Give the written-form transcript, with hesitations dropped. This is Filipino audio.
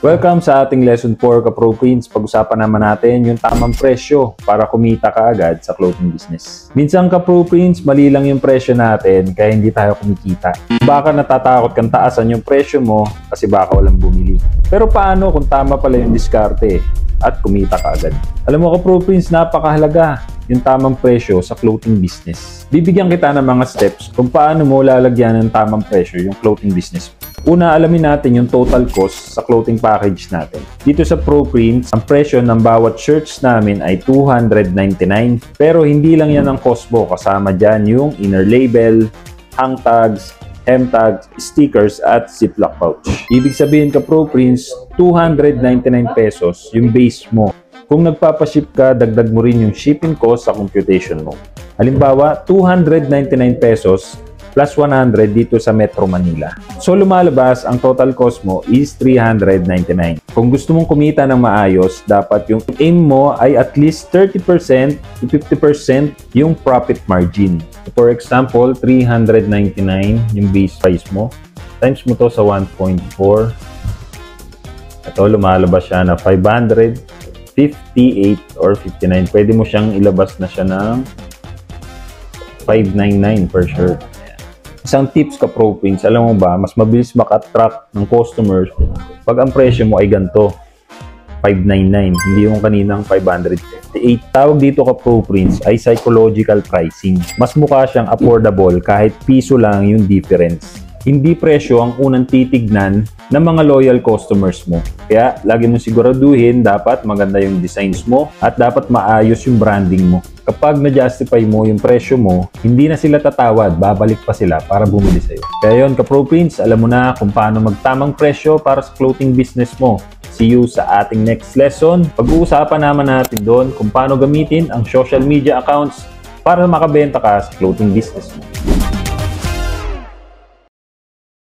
Welcome sa ating Lesson 4 ka-Pro Queens. Pag-usapan naman natin yung tamang presyo para kumita ka agad sa clothing business. Minsan ka-Pro Queens, mali lang yung presyo natin kaya hindi tayo kumikita. Baka natatakot kang taasan yung presyo mo kasi baka walang bumili. Pero paano kung tama pala yung diskarte at kumita ka agad? Alam mo ka-Pro Queens, napakahalaga yung tamang presyo sa clothing business. Bibigyan kita ng mga steps kung paano mo lalagyan ng tamang presyo yung clothing business. Una, alamin natin yung total cost sa clothing package natin. Dito sa Pro Prints, ang presyo ng bawat shirts namin ay $299. Pero hindi lang yan ang cost mo. Kasama dyan yung inner label, hang tags, hem tags, stickers at ziplock pouch. Ibig sabihin ka Pro Prints, 299 pesos yung base mo. Kung nagpapaship ka, dagdag mo rin yung shipping cost sa computation mo. Halimbawa, 299 pesos plus 100 dito sa Metro Manila. So lumalabas, ang total cost mo is 399. Kung gusto mong kumita ng maayos, dapat yung aim mo ay at least 30% to 50% yung profit margin. For example, 399 yung base price mo. Times mo to sa 1.4. Ito, lumalabas siya na 558 or 59. Pwede mo siyang ilabas na siya ng 599 per shirt. Isang tips ka Pro Prints, alam mo ba, mas mabilis maka-attract ng customers pag ang presyo mo ay ganito, 599, hindi yung kaninang 558. Tawag dito ka Pro Prints ay psychological pricing. Mas mukha siyang affordable kahit piso lang yung difference. Hindi presyo ang unang titignan ng mga loyal customers mo. Kaya lagi mo siguraduhin dapat maganda yung designs mo at dapat maayos yung branding mo. Kapag na-justify mo yung presyo mo, hindi na sila tatawad, babalik pa sila para bumili sa'yo. Kaya yun ka-Pro Prints, alam mo na kung paano magtamang presyo para sa clothing business mo. See you sa ating next lesson. Pag-uusapan naman natin doon kung paano gamitin ang social media accounts para makabenta ka sa clothing business mo.